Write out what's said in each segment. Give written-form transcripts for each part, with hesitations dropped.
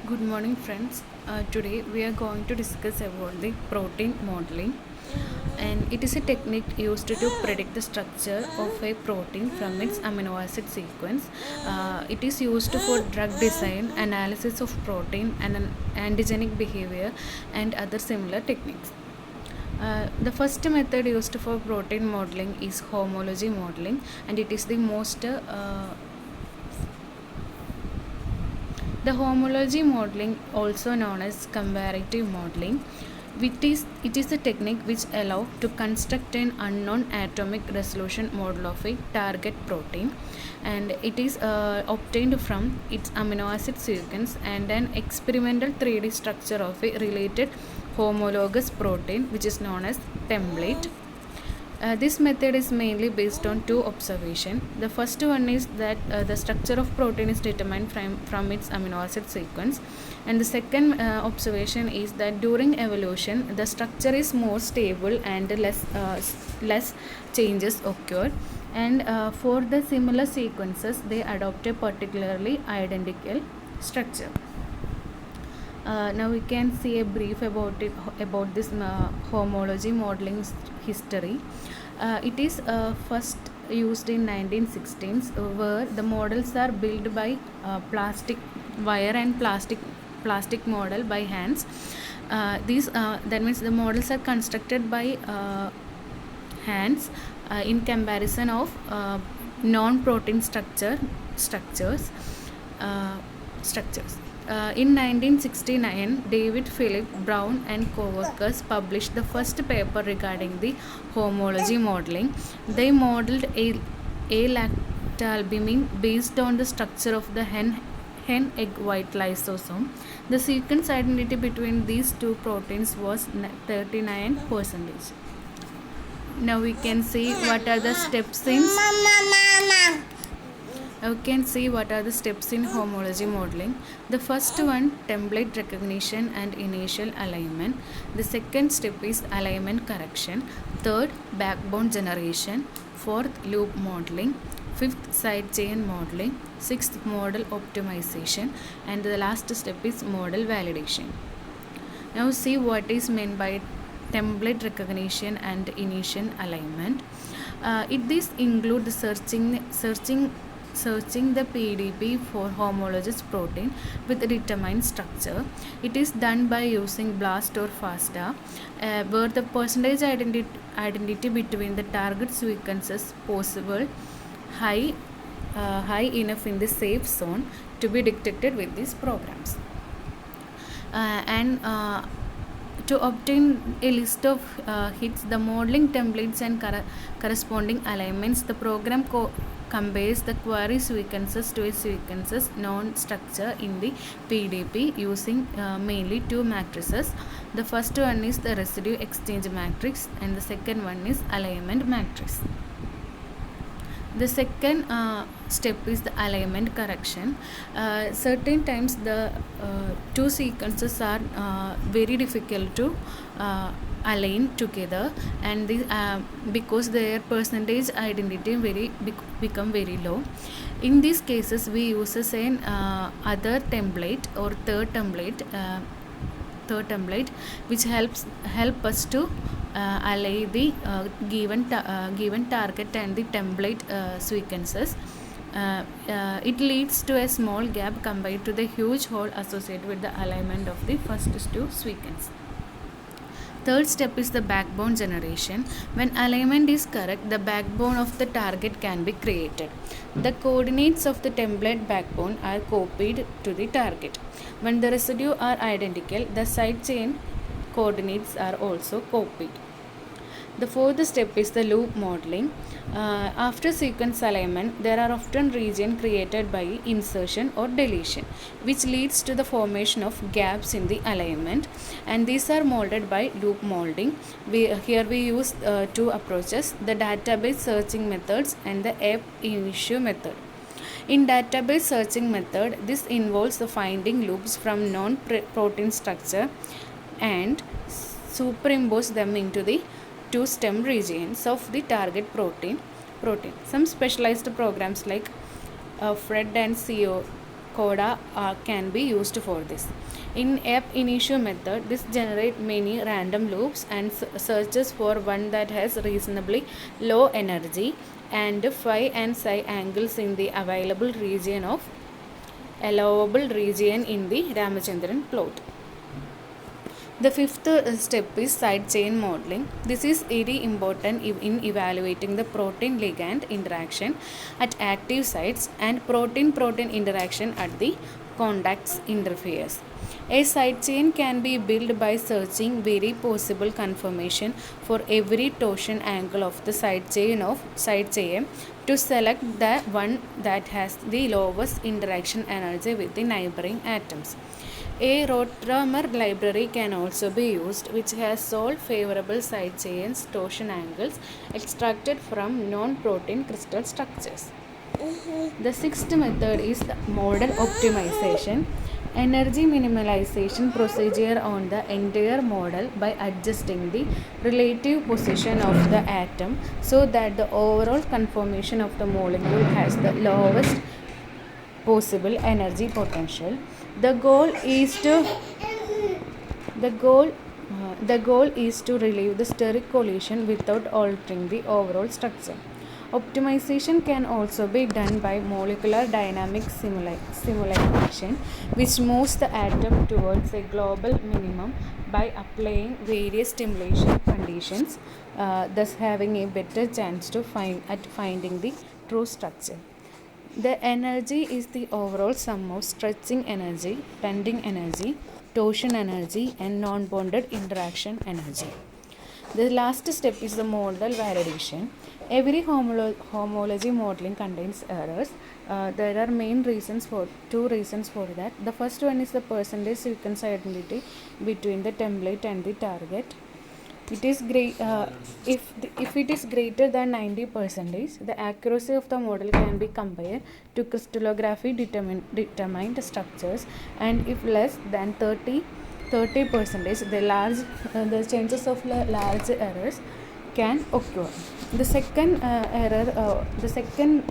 Good morning, friends. Today we are going to discuss about the protein modeling, and it is a technique used to predict the structure of a protein from its amino acid sequence. It is used for drug design, analysis of protein, and antigenic behavior, and other similar techniques. The first method used for protein modeling is homology modeling, and it is the most the homology modeling, also known as comparative modeling, it is a technique which allows to construct an unknown atomic resolution model of a target protein, and it is obtained from its amino acid sequence and an experimental 3D structure of a related homologous protein, which is known as template. This method is mainly based on two observations. The first one is that the structure of protein is determined from its amino acid sequence, and the second observation is that during evolution the structure is more stable and less changes occur, and for the similar sequences they adopt a particularly identical structure. Now we can see a brief about this homology modeling history. It is first used in 1916s, where the models are built by plastic wire and plastic model by hands. These that means the models are constructed by hands in comparison of non-protein structures. Uh, structures. In 1969, David Philip Brown and co-workers published the first paper regarding the homology modeling. They modeled a lactalbumin based on the structure of the hen egg white lysosome. The sequence identity between these two proteins was 39%. Now we can see what are the steps in we can see what are the steps in homology modeling. The first one, template recognition and initial alignment. The second step is alignment correction. Third, backbone generation. Fourth, loop modeling. Fifth, side chain modeling. Sixth, model optimization. And the last step is model validation. Now see what is meant by template recognition and initial alignment. This include searching the PDB for homologous protein with a determined structure. It is done by using BLAST or FASTA, where the percentage identity between the target sequences possible high enough in the safe zone to be detected with these programs. And to obtain a list of hits, the modeling templates and corresponding alignments, the program compares the query sequences to a sequences known structure in the PDB using mainly two matrices. The first one is the residue exchange matrix, and the second one is alignment matrix. The second step is the alignment correction. Certain times the two sequences are very difficult to align together, and because their percentage identity become very low. In these cases we use an other template or third template which help us to align the given target and the template sequences. It leads to a small gap compared to the huge hole associated with the alignment of the first two sequences. Third step is the backbone generation. When alignment is correct, the backbone of the target can be created. The coordinates of the template backbone are copied to the target. When the residue are identical, the side chain coordinates are also copied. The fourth step is the loop modeling. After sequence alignment, there are often regions created by insertion or deletion, which leads to the formation of gaps in the alignment, and these are molded by loop molding. Here we use two approaches: the database searching methods and the ab initio method. In database searching method, this involves the finding loops from non-protein structure and superimpose them into the two stem regions of the target protein. Some specialized programs like FRED and CO CODA can be used for this. In ab initio method, this generates many random loops and searches for one that has reasonably low energy and phi and psi angles in the available region of allowable region in the Ramachandran plot. The fifth step is side chain modeling. This is very important in evaluating the protein ligand interaction at active sites and protein-protein interaction at the contacts interface. A side chain can be built by searching very possible conformation for every torsion angle of the side chain to select the one that has the lowest interaction energy with the neighboring atoms. A Rotamer library can also be used, which has solved favorable side chains torsion angles extracted from non-protein crystal structures. The sixth method is the model optimization, energy minimalization procedure on the entire model by adjusting the relative position of the atom so that the overall conformation of the molecule has the lowest possible energy potential. The goal is to relieve the steric collision without altering the overall structure. Optimization can also be done by molecular dynamic simulation, which moves the atom towards a global minimum by applying various stimulation conditions, thus having a better chance to finding the true structure. The energy is the overall sum of stretching energy, bending energy, torsion energy, and non-bonded interaction energy. The last step is the model validation. Every homology modeling contains errors. There are two reasons for that. The first one is the percentage sequence identity between the template and the target. It is great if it is greater than 90%, the accuracy of the model can be compared to crystallography determined structures, and if less than 30%, the chances of large errors can occur. The second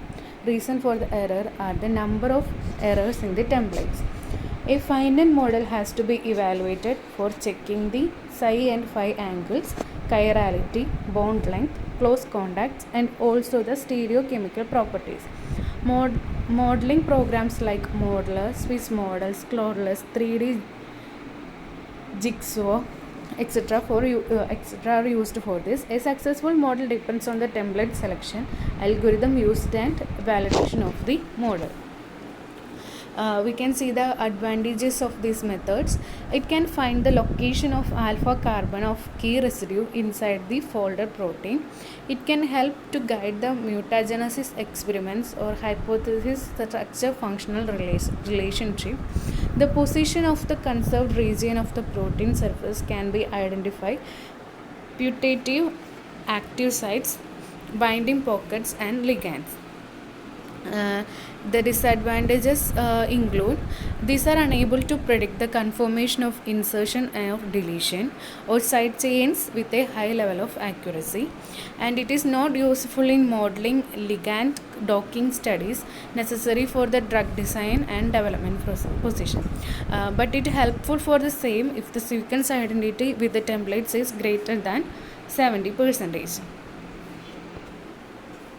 reason for the error are the number of errors in the templates. A finite model has to be evaluated for checking the psi and phi angles, chirality, bond length, close contacts, and also the stereochemical properties. Modeling programs like Modeler, Swiss Models, Cloudless, 3D Jigsaw, etc. are used for this. A successful model depends on the template selection, algorithm used, and validation of the model. We can see the advantages of these methods. It can find the location of alpha carbon of key residue inside the folded protein. It can help to guide the mutagenesis experiments or hypothesis structure functional relationship. The position of the conserved region of the protein surface can be identified, putative active sites, binding pockets, and ligands. The disadvantages include these are unable to predict the conformation of insertion and of deletion or side chains with a high level of accuracy, and it is not useful in modeling ligand docking studies necessary for the drug design and development position, but it is helpful for the same if the sequence identity with the templates is greater than 70%.